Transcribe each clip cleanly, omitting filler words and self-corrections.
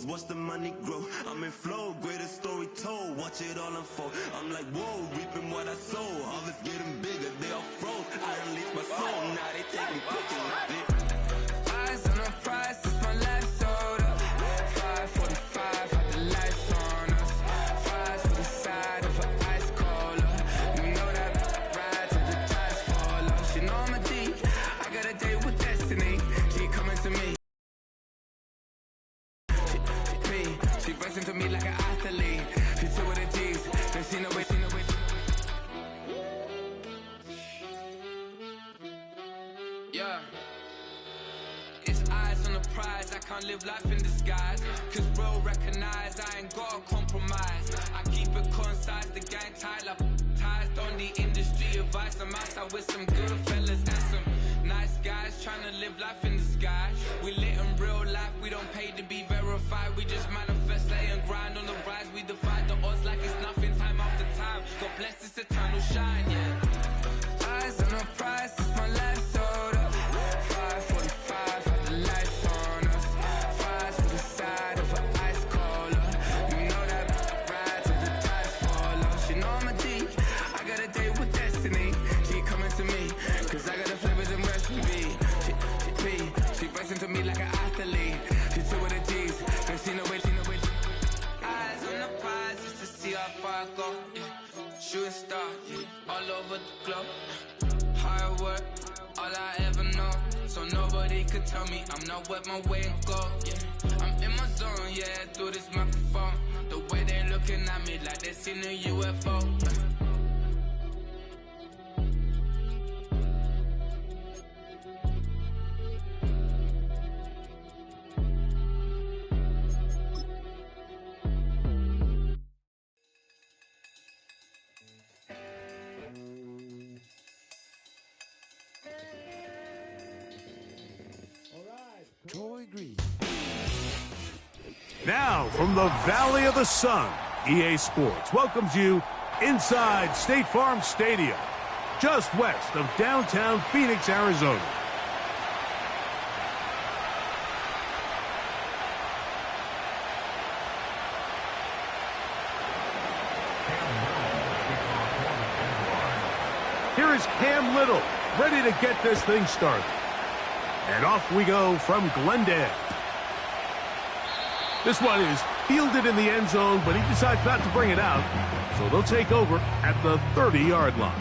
watch the money grow. I'm in flow, greatest story told. Watch it all unfold. I'm like, whoa, reaping what I sow. Harvest getting bigger, they all froze. I unleashed my soul, now they taking pictures. Eyes on the prize, it's my life sold up. 545, had the lights on us. Fries for the side of an ice cola. You know that ride till the tires fall off. She know I'm a D, I got a date with destiny. She coming to me. She racing to me like an athlete. She chill with the G's, then she know it, Yeah. It's eyes on the prize, I can't live life in disguise. Cause real recognize I ain't gotta compromise. I keep it concise, the gang tied up. Ties on the industry advice. I'm outside with some good fellas and some nice guys trying to live life in the sky. We lit in real life, we don't pay to be verified. We just manifest, lay and grind on the rise. We defy the odds like it's nothing, time after time. God bless this eternal shine, yeah. Eyes on the prize, it's my life sold up. 545, had the lights on us. Fries for the side of an ice cola. You know that ride till the tires fall off. She know I'm a D, I got a date with destiny. She coming to me, cause I got the flavors and recipe. She racing to me like an athlete. She chill with the G's, and she know it. Eyes on the prize just to see how far I go. Yeah. Shooting star, yeah. All over the globe. Hard work, all I ever know. So nobody could tell me I'm not where my way and go. Yeah. I'm in my zone, yeah, through this microphone. The way they looking at me like they seen a UFO. Troy Green. Now, from the Valley of the Sun, EA Sports welcomes you inside State Farm Stadium, just west of downtown Phoenix, Arizona. Here is Cam Little, ready to get this thing started. And off we go from Glendale. This one is fielded in the end zone, but he decides not to bring it out. So they'll take over at the 30-yard line.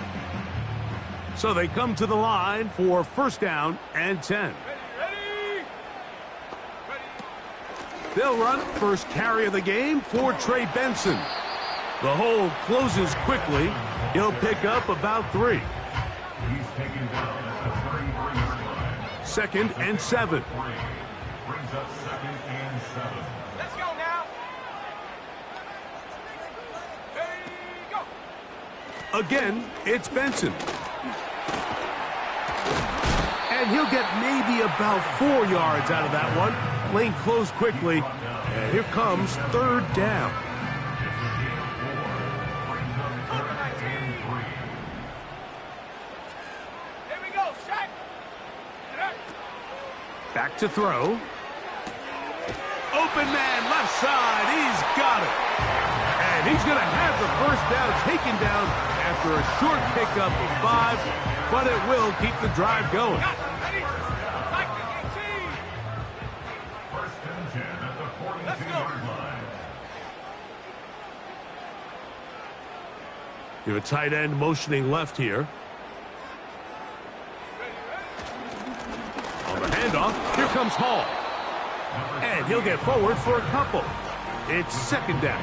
So they come to the line for first down and 10. They'll run first carry of the game for Trey Benson. The hold closes quickly. He'll pick up about 3. He's taken down at the 33-yard line. Second and 7. Brings up second and 7. Let's go now. Ready, go. Again, it's Benson. And he'll get maybe about 4 yards out of that one. Lane closed quickly. And here comes third down. Back to throw. Open man, left side. He's got it. And he's going to have the first down taken down after a short pickup of 5, but it will keep the drive going. First and 10 at the 42-yard line. You have a tight end motioning left here. On the handoff, here comes Hall. And he'll get forward for a couple. It's second down.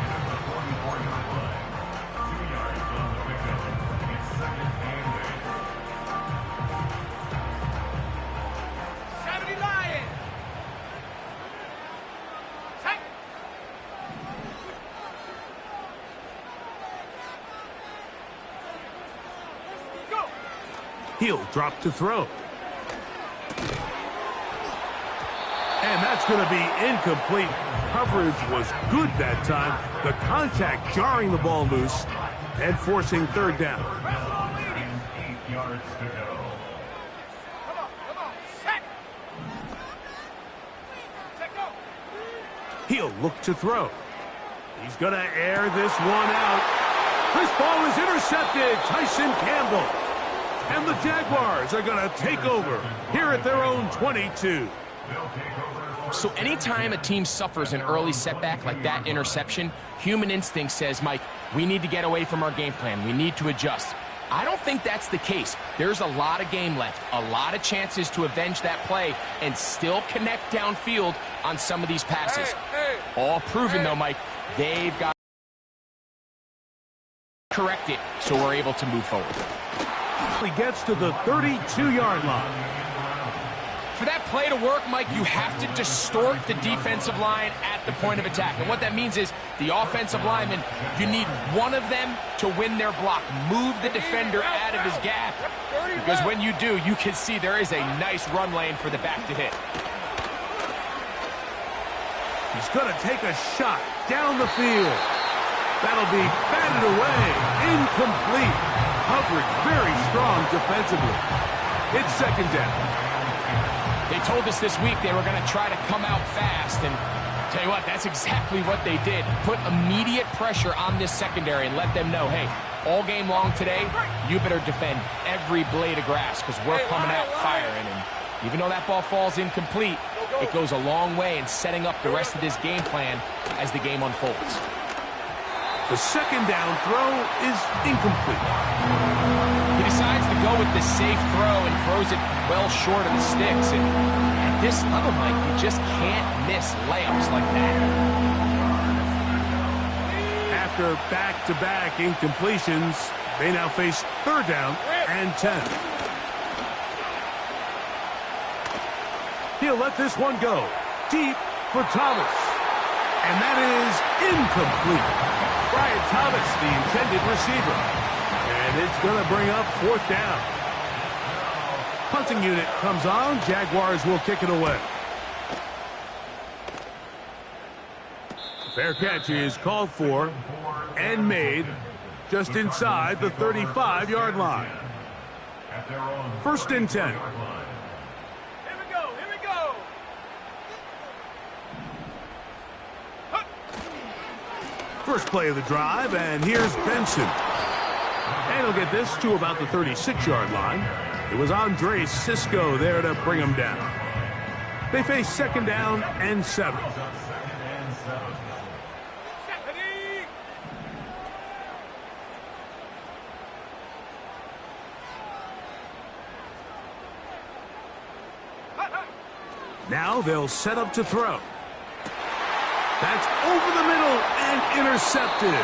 He'll drop to throw. And that's going to be incomplete. Coverage was good that time. The contact jarring the ball loose and forcing third down. 8 yards to go. He'll look to throw. He's going to air this one out. This ball is intercepted. Tyson Campbell. And the Jaguars are going to take over here at their own 22. So anytime a team suffers an early setback like that interception, human instinct says, Mike, we need to get away from our game plan. We need to adjust. I don't think that's the case. There's a lot of game left, a lot of chances to avenge that play and still connect downfield on some of these passes. All proven, though, Mike, they've got to correct it so we're able to move forward. He gets to the 32-yard line. For that play to work, Mike, you have to distort the defensive line at the point of attack. And what that means is the offensive lineman, you need one of them to win their block. Move the defender out of his gap. Because when you do, you can see there is a nice run lane for the back to hit. He's going to take a shot down the field. That'll be batted away. Incomplete. Coverage very strong defensively. It's second down. They told us this week they were going to try to come out fast, and tell you what, that's exactly what they did. Put immediate pressure on this secondary and let them know, hey, all game long today, you better defend every blade of grass because we're coming out firing. And even though that ball falls incomplete, it goes a long way in setting up the rest of this game plan as the game unfolds. The second down throw is incomplete. He decides to go with the safe throw and throws it well short of the sticks. And at this level, Mike, you just can't miss layups like that. After back-to-back incompletions, they now face third down and 10. He'll let this one go deep for Thomas. And that is incomplete. Brian Thomas, the intended receiver. And it's going to bring up fourth down. Punting unit comes on. Jaguars will kick it away. Fair catch is called for and made just inside the 35-yard line. First and 10. First play of the drive, and here's Benson. And he'll get this to about the 36-yard line. It was Andre Cisco there to bring him down. They face second down and 7. Now they'll set up to throw. That's over the middle and intercepted.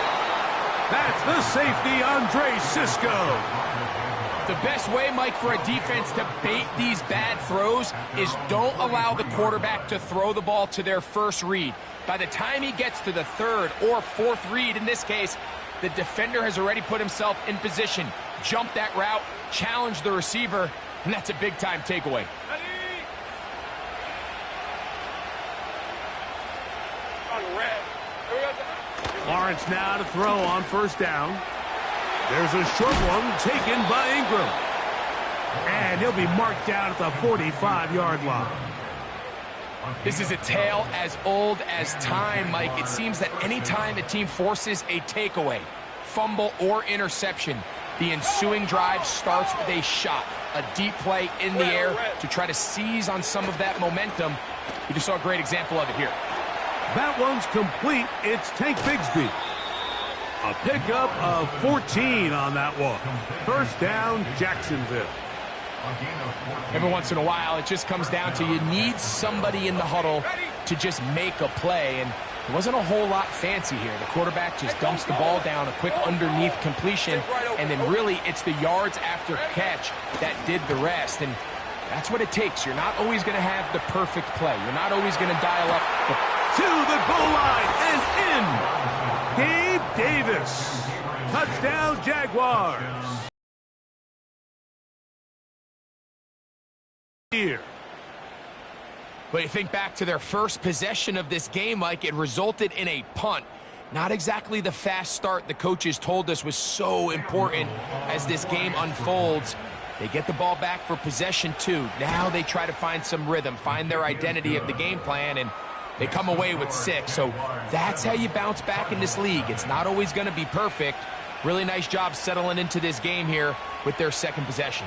That's the safety, Andre Cisco. The best way, Mike, for a defense to bait these bad throws is don't allow the quarterback to throw the ball to their first read. By the time he gets to the third or fourth read, in this case, the defender has already put himself in position, jump that route, challenge the receiver, and that's a big-time takeaway. Lawrence now to throw on first down. There's a short one taken by Ingram. And he'll be marked down at the 45-yard line. This is a tale as old as time, Mike. It seems that any time a team forces a takeaway, fumble, or interception, the ensuing drive starts with a shot, a deep play in the air to try to seize on some of that momentum. We just saw a great example of it here. That one's complete. It's Tank Bigsby. A pickup of 14 on that one. First down, Jacksonville. Every once in a while, it just comes down to you need somebody in the huddle to just make a play. And it wasn't a whole lot fancy here. The quarterback just dumps the ball down, a quick underneath completion, and then really it's the yards after catch that did the rest. And that's what it takes. You're not always going to have the perfect play. You're not always going to dial up the to the goal line and in. Gabe Davis. Touchdown, Jaguars. Here. But you think back to their first possession of this game, Mike, it resulted in a punt. Not exactly the fast start the coaches told us was so important as this game unfolds. They get the ball back for possession 2. Now they try to find some rhythm, find their identity of the game plan, and They come away with 6, so that's how you bounce back in this league. It's not always going to be perfect. Really nice job settling into this game here with their second possession.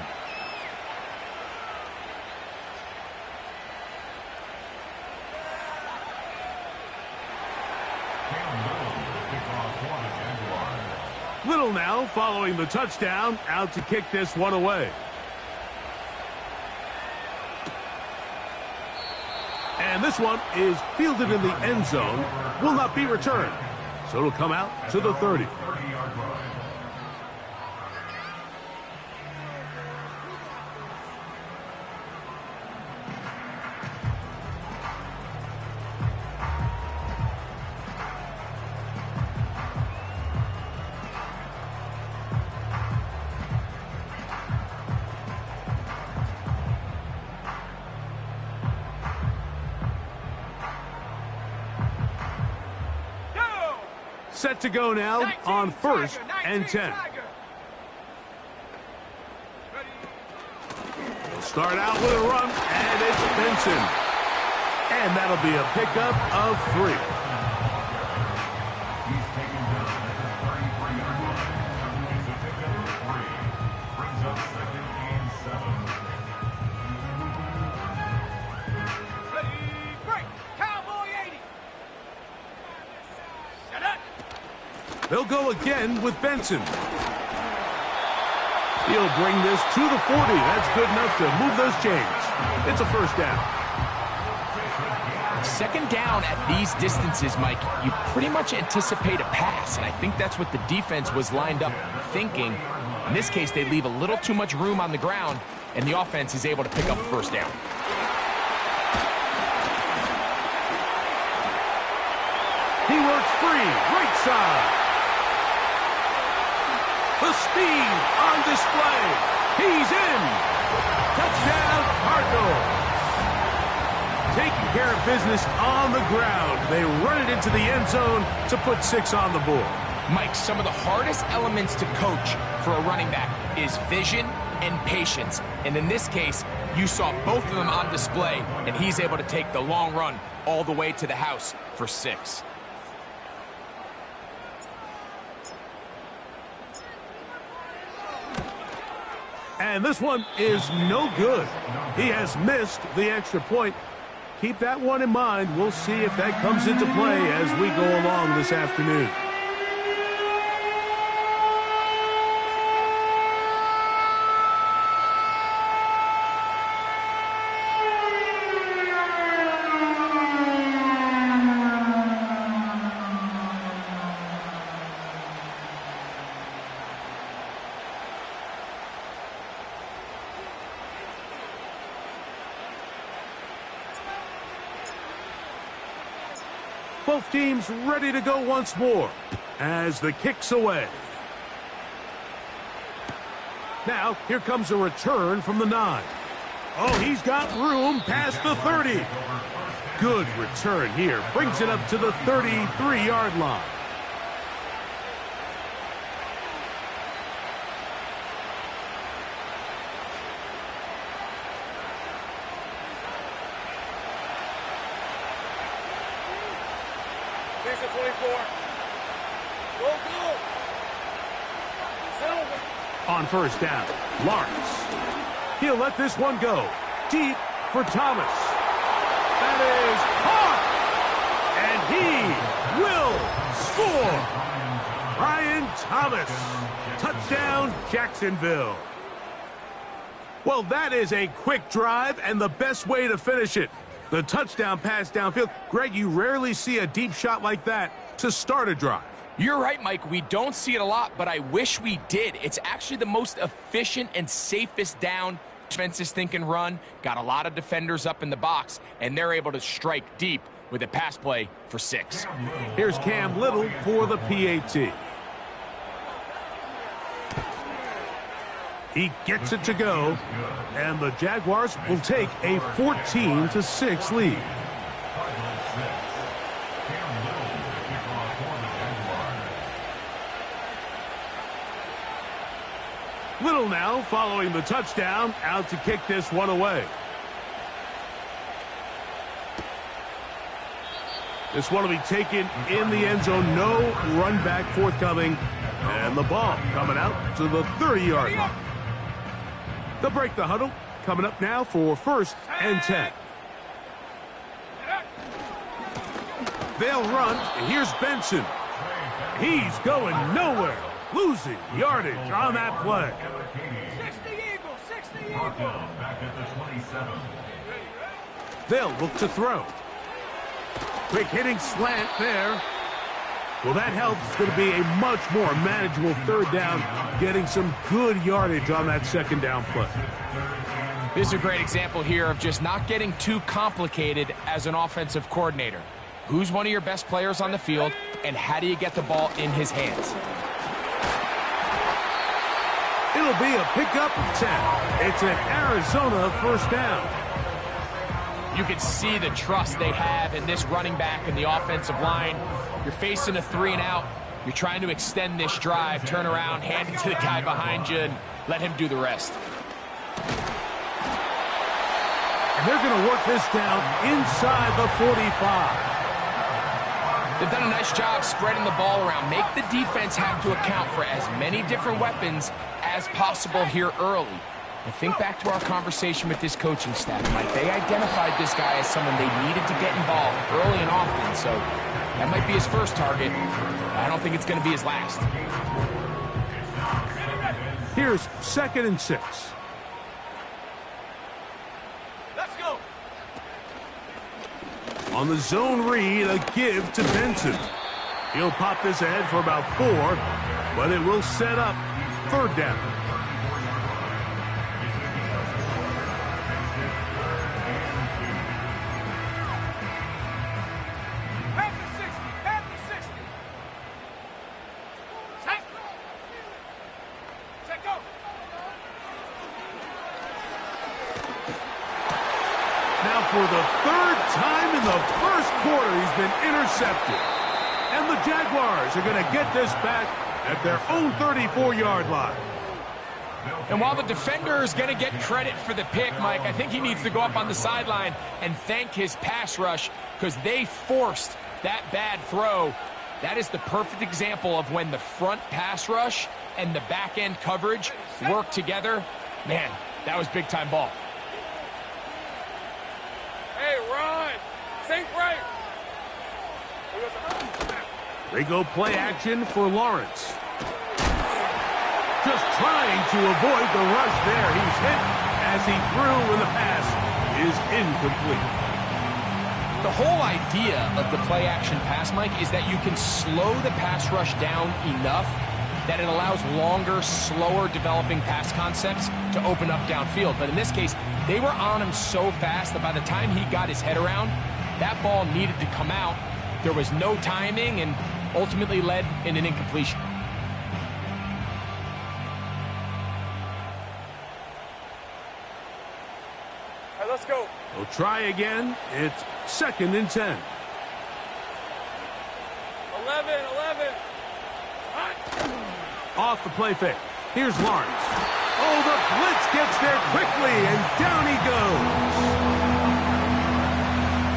Little now following the touchdown, out to kick this one away. And this one is fielded in the end zone, will not be returned. So it'll come out to the 30. Set to go now on 1st and 10. We'll start out with a run, and it's Benson. And that'll be a pickup of 3. He's taken down at the 33-yard line. It's a pickup of 3. Brings up 2nd and 7. Ready, break. Cowboy 80. Set up. They'll go again with Benson. He'll bring this to the 40. That's good enough to move those chains. It's a first down. Second down at these distances, Mike, you pretty much anticipate a pass, and I think that's what the defense was lined up thinking. In this case, they leave a little too much room on the ground, and the offense is able to pick up a first down. He works free, right side. The speed on display. He's in. Touchdown, Cardinals. Taking care of business on the ground. They run it into the end zone to put 6 on the board. Mike, some of the hardest elements to coach for a running back is vision and patience. And in this case, you saw both of them on display, and he's able to take the long run all the way to the house for 6. And this one is no good. He has missed the extra point. Keep that one in mind. We'll see if that comes into play as we go along this afternoon. Both teams ready to go once more as the kick's away. Now, here comes a return from the 9. Oh, he's got room past the 30. Good return here. Brings it up to the 33-yard line. Here's the 24. Go, go. Silver. On first down, Lawrence. He'll let this one go. Deep for Thomas. That is caught. And he will score. Brian Thomas. Touchdown, Jacksonville. Well, that is a quick drive and the best way to finish it. The touchdown pass downfield. Greg, you rarely see a deep shot like that to start a drive. You're right, Mike. We don't see it a lot, but I wish we did. It's actually the most efficient and safest down. Defense is thinking run, got a lot of defenders up in the box, and they're able to strike deep with a pass play for 6. Here's Cam Little for the PAT. He gets it to go, and the Jaguars will take a 14-6 lead. Little now following the touchdown, out to kick this one away. This one will be taken in the end zone. No run back forthcoming. And the ball coming out to the 30-yard line. They'll break the huddle. Coming up now for 1st and 10. They'll run. Here's Benson. He's going nowhere. Losing yardage on that play. 60 Eagles, 60 Eagles. Back at the 27. They'll look to throw. Quick hitting slant there. Well, that helps. It's going to be a much more manageable 3rd down, getting some good yardage on that 2nd down play. This is a great example here of just not getting too complicated as an offensive coordinator. Who's one of your best players on the field, and how do you get the ball in his hands? It'll be a pickup of 10. It's an Arizona 1st down. You can see the trust they have in this running back and the offensive line. You're facing a 3-and-out. You're trying to extend this drive, turn around, hand it to the guy behind you, and let him do the rest. And they're going to work this down inside the 45. They've done a nice job spreading the ball around. Make the defense have to account for as many different weapons as possible here early. And think back to our conversation with this coaching staff, Mike. They identified this guy as someone they needed to get involved early and often, so that might be his first target. I don't think it's going to be his last. Here's 2nd and 6. Let's go. On the zone read, a give to Benson. He'll pop this ahead for about 4, but it will set up 3rd down. For the 3rd time in the 1st quarter, he's been intercepted. And the Jaguars are going to get this back at their own 34-yard line. And while the defender is going to get credit for the pick, Mike, I think he needs to go up on the sideline and thank his pass rush because they forced that bad throw. That is the perfect example of when the front pass rush and the back-end coverage work together. Man, that was big-time ball. Hey, Ron, think right. They go play action for Lawrence. Just trying to avoid the rush there. He's hit as he threw when the pass is incomplete. The whole idea of the play action pass, Mike, is that you can slow the pass rush down enough that it allows longer, slower developing pass concepts to open up downfield. But in this case, they were on him so fast that by the time he got his head around, that ball needed to come out. There was no timing and ultimately led in an incompletion. All right, let's go. They'll try again. It's 2nd and 10. 11. Off the play fake. Here's Lawrence. Oh, the blitz gets there quickly, and down he goes.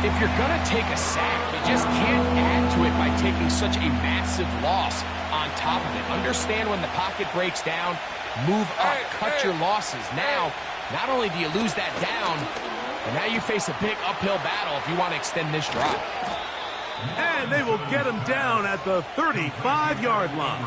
If you're going to take a sack, you just can't add to it by taking such a massive loss on top of it. Understand when the pocket breaks down, move up, cut your losses. Now, not only do you lose that down, but now you face a big uphill battle if you want to extend this drive. And they will get him down at the 35-yard line.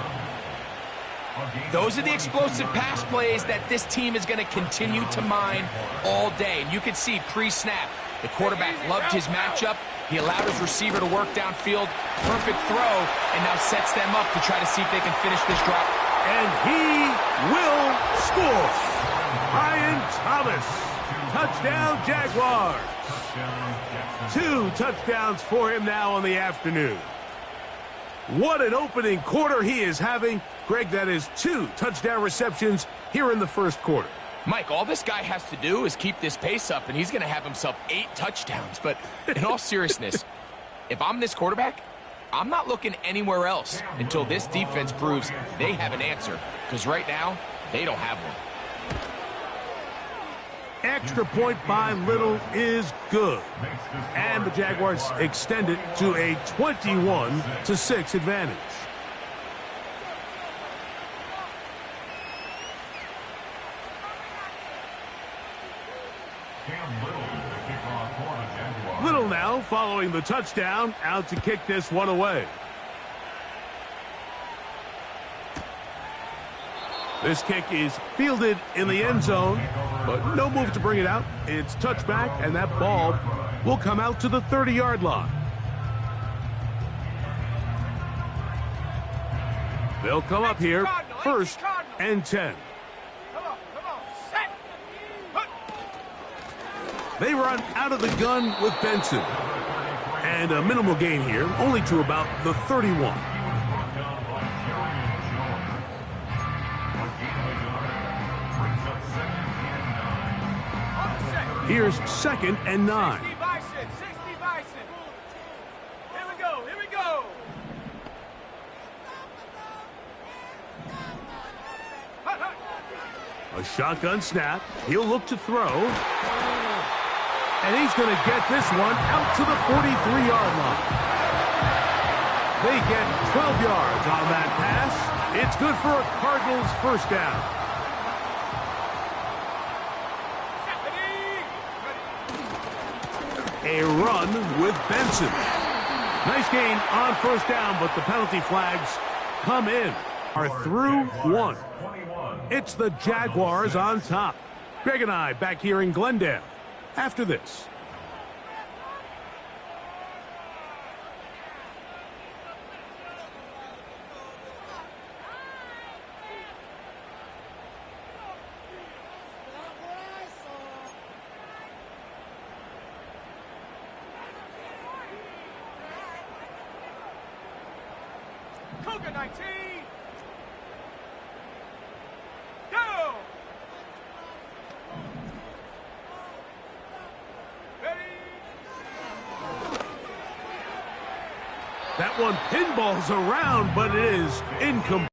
Those are the explosive pass plays that this team is going to continue to mine all day. And you can see pre-snap, the quarterback loved his matchup. He allowed his receiver to work downfield. Perfect throw, and now sets them up to try to see if they can finish this drive. And he will score. Brian Thomas. Touchdown, Jaguars. 2 touchdowns for him now on the afternoon. What an opening quarter he is having. Greg, that is 2 touchdown receptions here in the 1st quarter. Mike, all this guy has to do is keep this pace up, and he's going to have himself 8 touchdowns. But in all seriousness, if I'm this quarterback, I'm not looking anywhere else until this defense proves they have an answer. Because right now, they don't have one. extra point by Little is good. And the Jaguars extend it to a 21-6 advantage. Little now following the touchdown, out to kick this one away. This kick is fielded in the end zone, but no move to bring it out. It's touchback, and that ball will come out to the 30-yard line. They'll come up here, 1st and 10. They run out of the gun with Benson. And a minimal gain here, only to about the 31. Here's 2nd and 9. 60 Bison. Here we go. A shotgun snap. He'll look to throw. And he's going to get this one out to the 43-yard line. They get 12 yards on that pass. It's good for a Cardinals first down. A run with Benson. Nice gain on first down, but the penalty flags come in. Are through 1. It's the Jaguars on top. Greg and I back here in Glendale after this. Coca 19. Go. Ready. That one pinballs around, but it is incomplete.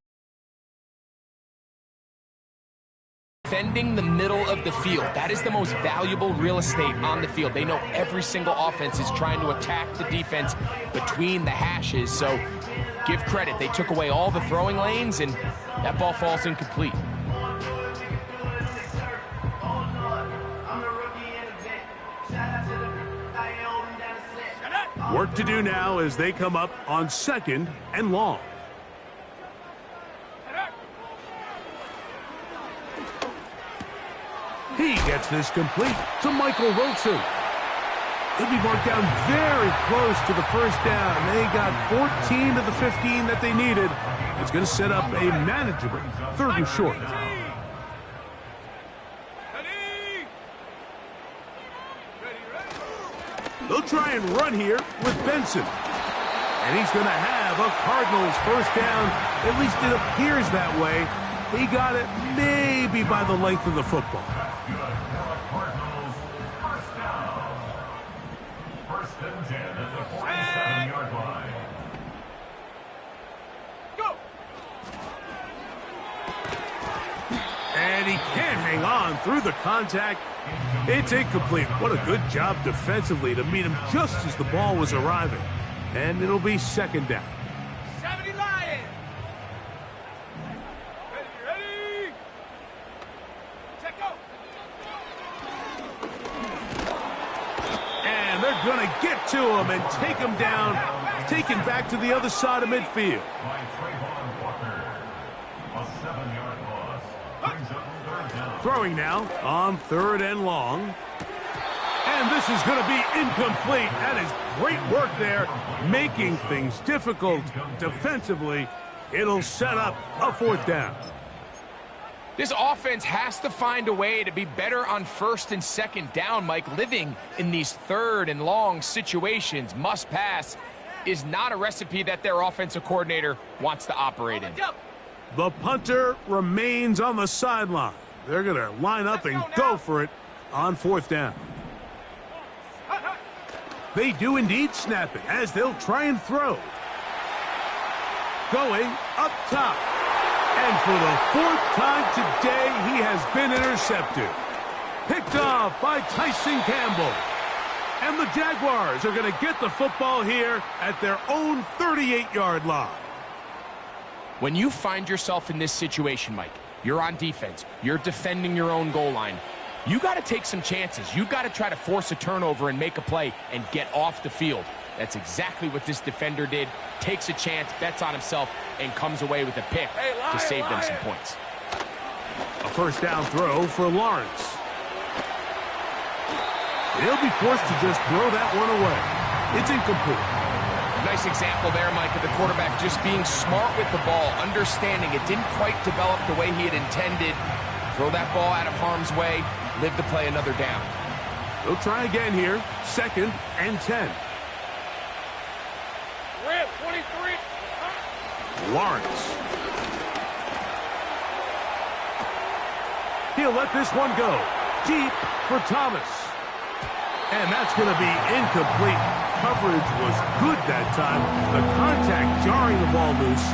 Defending the middle of the field. That is the most valuable real estate on the field. They know every single offense is trying to attack the defense between the hashes. So give credit. They took away all the throwing lanes, and that ball falls incomplete. Work to do now as they come up on 2nd and long. He gets this complete to Michael Wilson. He'll be marked down very close to the first down. They got 14 to the 15 that they needed. It's going to set up a manageable 3rd and short. They'll try and run here with Benson. And he's going to have a Cardinals first down. At least it appears that way. He got it maybe by the length of the football. Cardinals first down. 1st and 10 at the 47-yard line. Go. And he can't hang on through the contact. It's incomplete. What a good job defensively to meet him just as the ball was arriving. And it'll be 2nd down. 70 Lions. Ready. Check out. And they're going to get to him and take him down, taken back to the other side of midfield. By Trayvon Walker. A 7-yard loss. Brings up 3rd down. Throwing now on 3rd and long. And this is going to be incomplete. That is great work there, making things difficult defensively. It'll set up a 4th down. This offense has to find a way to be better on 1st and 2nd down, Mike. Living in these 3rd and long situations, must pass, is not a recipe that their offensive coordinator wants to operate in. The punter remains on the sideline. They're going to line up and go for it on 4th down. They do indeed snap it as they'll try and throw. Going up top. And for the 4th time today, he has been intercepted. Picked off by Tyson Campbell. And the Jaguars are going to get the football here at their own 38-yard line. When you find yourself in this situation, Mike, you're on defense, you're defending your own goal line, you got to take some chances. You got to try to force a turnover and make a play and get off the field. That's exactly what this defender did. Takes a chance, bets on himself, and comes away with a pick to save them some points. A first down throw for Lawrence. He'll be forced to just throw that one away. It's incomplete. Nice example there, Mike, of the quarterback just being smart with the ball, understanding it didn't quite develop the way he had intended. Throw that ball out of harm's way, live to play another down. They'll try again here, 2nd and 10. Rip, 23. Lawrence. He'll let this one go. Deep for Thomas. And that's going to be incomplete. Coverage was good that time. The contact jarring the ball loose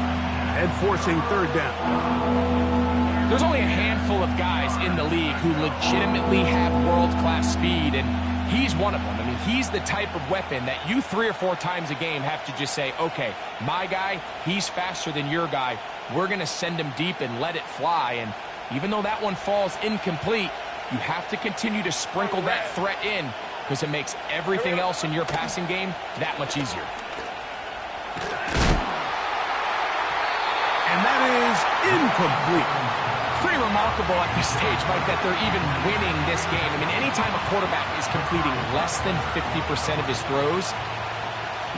and forcing 3rd down. There's only a handful of guys in the league who legitimately have world-class speed, and he's one of them. I mean, he's the type of weapon that you 3 or 4 times a game have to just say, okay, my guy, he's faster than your guy. We're going to send him deep and let it fly. And even though that one falls incomplete, you have to continue to sprinkle that threat in because it makes everything else in your passing game that much easier. And that is incomplete. Pretty remarkable at this stage, Mike, that they're even winning this game. I mean, anytime a quarterback is completing less than 50% of his throws,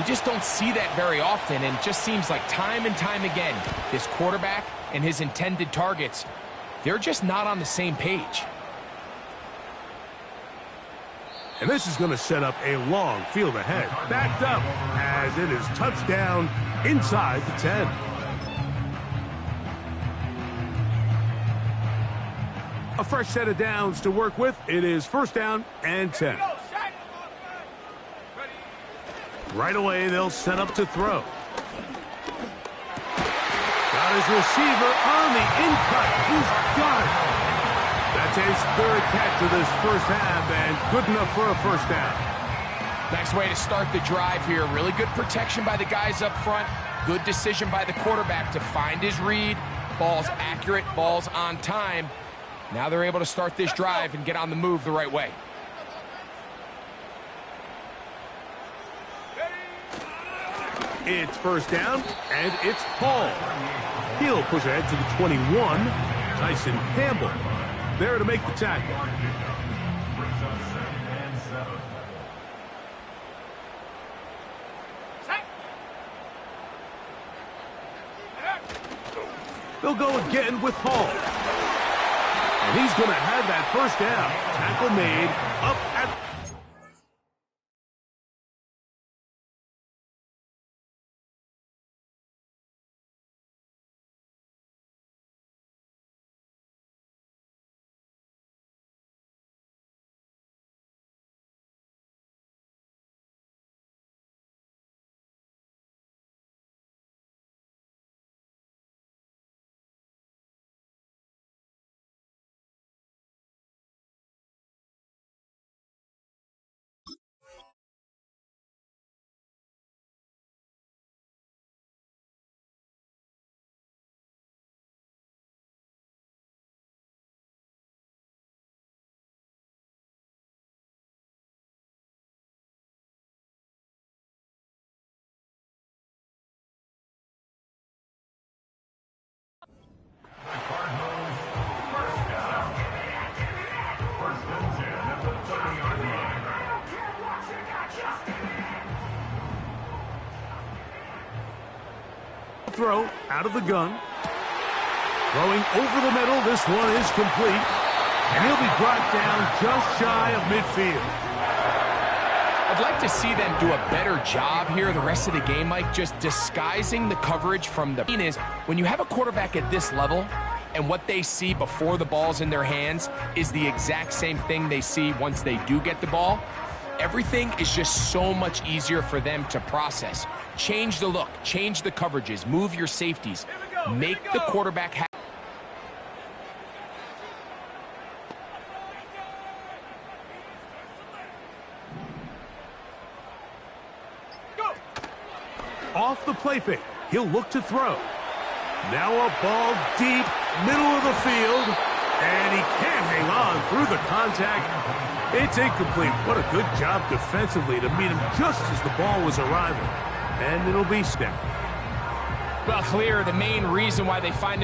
you just don't see that very often, and it just seems like time and time again, this quarterback and his intended targets, they're just not on the same page. And this is going to set up a long field ahead. Backed up as it is touchdown inside the 10. A fresh set of downs to work with. It is 1st down and 10. Right away, they'll set up to throw. Got his receiver on the in-cut. He's got it. That's his 3rd catch of this first half, and good enough for a 1st down. Nice way to start the drive here. Really good protection by the guys up front. Good decision by the quarterback to find his read. Ball's accurate, ball's on time. Now they're able to start this drive and get on the move the right way. It's 1st down, and it's Paul. He'll push ahead to the 21. Tyson Campbell there to make the tackle. They'll go again with Hall. And he's going to have that 1st down. Tackle made up at... Throw out of the gun. Throwing over the middle. This one is complete. And he'll be brought down just shy of midfield. I'd like to see them do a better job here the rest of the game, Mike, just disguising the coverage from the... is when you have a quarterback at this level and what they see before the ball's in their hands is the exact same thing they see once they do get the ball, everything is just so much easier for them to process. Change the look, change the coverages, move your safeties, make the quarterback off the play fake. He'll look to throw. Now a ball deep, middle of the field, and he can't hang on through the contact. It's incomplete. What a good job defensively to meet him just as the ball was arriving. And it'll be snapped. Well, Clear, the main reason why they find